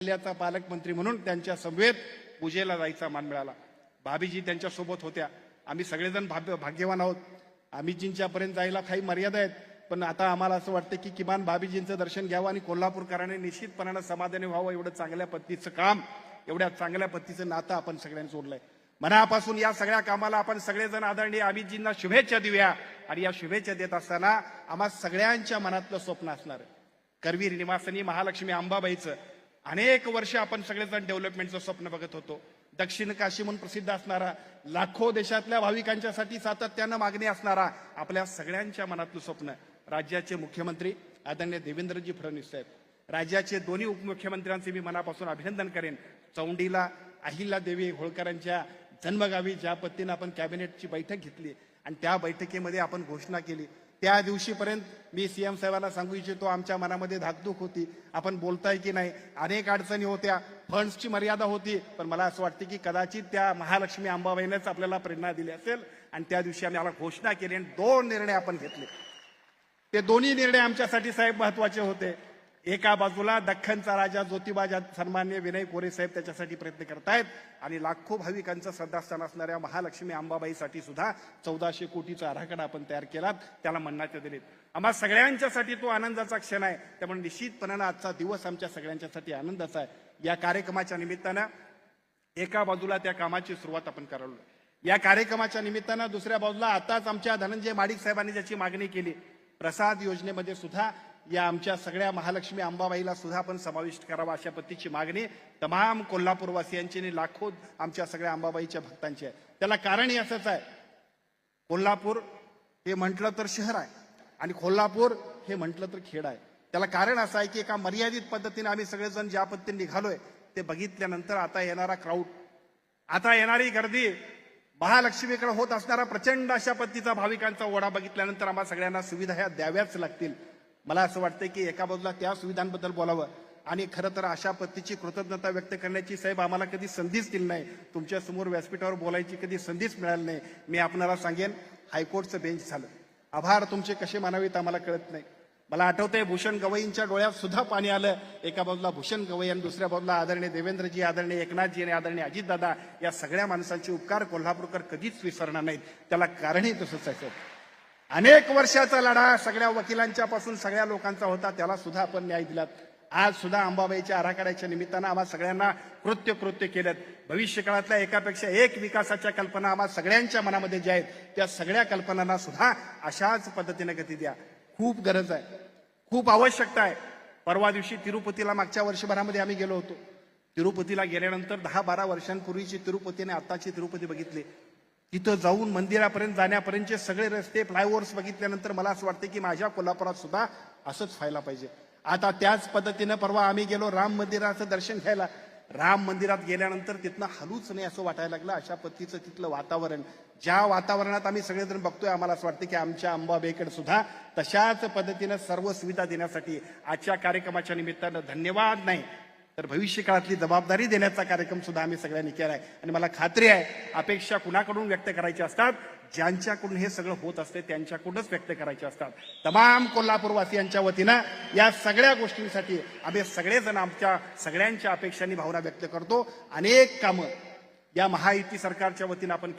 जिल्ह्याचा पालकमंत्री म्हणून त्यांच्या समवेत पूजेला जायचा मान मिळाला। भाभीजी त्यांच्या सोबत होत्या। आम्ही सगळेजण भाग्यवान आहोत। आम्हीजींच्यापर्यंत जायला काही मर्यादा आहेत, पण आता आम्हाला असं वाटतं की किमान भाभीजींचं दर्शन घ्यावं आणि कोल्हापूरकरांनी निश्चितपणाने समाधानी व्हावं। एवढं चांगल्या पद्धतीचं काम, एवढ्या चांगल्या पद्धतीचं नातं आपण सगळ्यांनी जोडलंय। मनापासून या सगळ्या कामाला आपण सगळेजण आदरणीय अमितजींना शुभेच्छा देऊया। आणि या शुभेच्छा देत असताना आम्हा सगळ्यांच्या मनातलं स्वप्न असणार करवीर निवासिनी महालक्ष्मी अंबाबाईचं अनेक वर्ष आपण सगळेजण डेव्हलपमेंटचं स्वप्न बघत होतो। दक्षिण काशी म्हणून प्रसिद्ध असणारा, लाखो देशातल्या भाविकांच्यासाठी सातत्यानं मागणी असणारा आपल्या सगळ्यांच्या मनातलं स्वप्न राज्याचे मुख्यमंत्री आदरणीय देवेंद्रजी फडणवीस साहेब, राज्याचे दोन्ही उपमुख्यमंत्र्यांचे मी मनापासून अभिनंदन करेन। चौंडीला अहिल्यादेवी होळकरांच्या जन्मगावी ज्या पद्धतीनं आपण कॅबिनेटची बैठक घेतली आणि त्या बैठकीमध्ये आपण घोषणा केली, त्या दिवशीपर्यंत मी सीएम साहेबांना सांगू इच्छितो आमच्या मनामध्ये धाकधूक होती। आपण बोलताय की नाही, अनेक अडचणी होत्या, फंड्सची मर्यादा होती, पण मला असं वाटतं की कदाचित त्या महालक्ष्मी अंबाबाईनेच आपल्याला प्रेरणा दिली असेल आणि त्या दिवशी आम्ही घोषणा केली आणि 2 निर्णय आपण घेतले। ते दोन्ही निर्णय आमच्यासाठी साहेब महत्वाचे होते। एका बाजूला दख्खनचा राजा ज्योतिबा सन्माननीय विनय कोरे साहेब त्याच्यासाठी प्रयत्न करतायत आणि लाखो भाविकांचं श्रद्धास्थान असणाऱ्या महालक्ष्मी अंबाबाईसाठी सुद्धा 1400 कोटीचा आराखडा आपण तयार केलात, त्याला मान्यता दिलीत। आम्हा सगळ्यांच्यासाठी तो आनंदाचा क्षण आहे। त्यामुळे निश्चितपणाने आजचा दिवस आमच्या सगळ्यांच्यासाठी आनंदाचा आहे। या कार्यक्रमाच्या निमित्तानं एका बाजूला त्या कामाची सुरुवात आपण करलो, या कार्यक्रमाच्या निमित्तानं दुसऱ्या बाजूला आताच आमच्या धनंजय माडिक साहेबांनी ज्याची मागणी केली, प्रसाद योजनेमध्ये सुद्धा या आमच्या सगळ्या महालक्ष्मी अंबाबाईला सुद्धा आपण समाविष्ट करावा अशा पद्धतीची मागणी तमाम कोल्हापूरवासियांची आणि लाखो आमच्या सगळ्या अंबाबाईच्या भक्तांची आहे। त्याला कारणही असंच आहे, कोल्हापूर हे म्हटलं तर शहर आहे आणि कोल्हापूर हे म्हटलं तर खेड आहे। त्याला कारण असं आहे की एका मर्यादित पद्धतीने आम्ही सगळेजण ज्या पद्धतीने निघालोय ते बघितल्यानंतर आता येणारा क्राऊड, आता येणारी गर्दी, महालक्ष्मीकडे होत असणारा प्रचंड अशा पद्धतीचा भाविकांचा ओढा बघितल्यानंतर आम्हा सगळ्यांना सुविधा ह्या द्याव्याच लागतील। मला असं वाटतं की एका बाजूला त्या सुविधांबद्दल बोलावं आणि खरं तर अशा पद्धतीची कृतज्ञता व्यक्त करण्याची साहेब आम्हाला कधी संधीच दिली नाही। तुमच्या समोर व्यासपीठावर बोलायची कधी संधीच मिळाली नाही। मी आपल्याला सांगेन, हायकोर्टचं बेंच झालं, आभार तुमचे कसे मानावेत आम्हाला कळत नाही। मला आठवतंय भूषण गवईंच्या डोळ्यात सुद्धा पाणी आलं। एका बाजूला भूषण गवई आणि दुसऱ्या बाजूला आदरणीय देवेंद्रजी, आदरणीय एकनाथजी आणि आदरणीय अजितदादा, या सगळ्या माणसांचे उपकार कोल्हापूरकर कधीच विसरणार नाहीत। त्याला कारणही तसंच आहे। अनेक वर्षाचा लढा सगळ्या वकिलांच्या पासून सगळ्या लोकांचा होता, त्याला सुद्धा आपण न्याय दिलात। आज सुद्धा अंबाबाईच्या आराखड्याच्या निमित्तानं आम्हा सगळ्यांना कृत्य केलेत। भविष्य काळातल्या एकापेक्षा एक विकासाच्या कल्पना आम्हा सगळ्यांच्या मनामध्ये ज्या आहेत त्या सगळ्या कल्पनांना सुद्धा अशाच पद्धतीने गती द्या। खूप गरज आहे, खूप आवश्यकता आहे। परवा दिवशी तिरुपतीला मागच्या वर्षभरामध्ये आम्ही गेलो होतो। तिरुपतीला गेल्यानंतर 10-12 वर्षांपूर्वीची तिरुपतीने आताची तिरुपती बघितली। तिथं जाऊन मंदिरापर्यंत जाण्यापर्यंतचे सगळे रस्ते, फ्लायओव्हर्स बघितल्यानंतर मला असं वाटतं की माझ्या कोल्हापुरात सुद्धा असंच व्हायला पाहिजे। आता त्याच पद्धतीनं परवा आम्ही गेलो राम मंदिराचं दर्शन घ्यायला। राम मंदिरात गेल्यानंतर तिथनं हलूच नाही असं वाटायला लागलं। अशा पद्धतीचं तिथलं वातावरण, ज्या वातावरणात आम्ही सगळेजण बघतोय, आम्हाला असं वाटतं की आमच्या अंबाबाईकडे सुद्धा तशाच पद्धतीनं सर्व सुविधा देण्यासाठी आजच्या कार्यक्रमाच्या निमित्तानं धन्यवाद नाही तर भविष्य काळातली जबाबदारी देण्याचा कार्यक्रम सुद्धा आम्ही सगळ्यांनी केलाय। आणि मला खात्री आहे, अपेक्षा कुणाकडून व्यक्त करायची असतात, ज्यांच्याकडून हे सगळं होत असते त्यांच्याकडूनच व्यक्त करायचे असतात। तमाम कोल्हापूरवासियांच्या वतीनं या सगळ्या गोष्टींसाठी आम्ही सगळेजण आमच्या सगळ्यांच्या अपेक्षांनी भावना व्यक्त करतो। अनेक कामं या महायुती सरकारच्या वतीनं आपण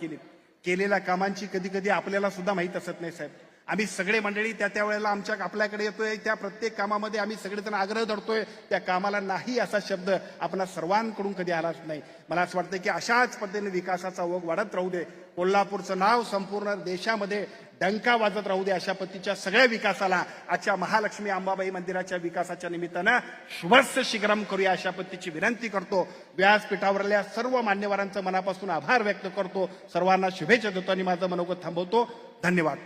केलेल्या कामांची कधी कधी आपल्याला सुद्धा माहीत असत नाही साहेब। आम्ही सगळे मंडळी त्या वेळेला आपल्याकडे येतोय, त्या प्रत्येक कामामध्ये आम्ही सगळेजण आग्रह धरतोय, त्या कामाला नाही असा शब्द आपणा सर्वांकडून कधी आलाच नाही। मला असं वाटतं की अशाच पद्धतीने विकासाचा ओघ वाढत राहू दे, कोल्हापूरचं नाव संपूर्ण देशामध्ये डंका वाजत राहू दे। अशा पद्धतीच्या सगळ्या विकासाला आजच्या महालक्ष्मी अंबाबाई मंदिराच्या विकासाच्या निमित्तानं शुभस्य शीघ्रम करूया अशा पद्धतीची विनंती करतो। व्यासपीठावरल्या सर्व मान्यवरांचं मनापासून आभार व्यक्त करतो, सर्वांना शुभेच्छा देतो आणि माझं मनोगत थांबवतो। धन्यवाद।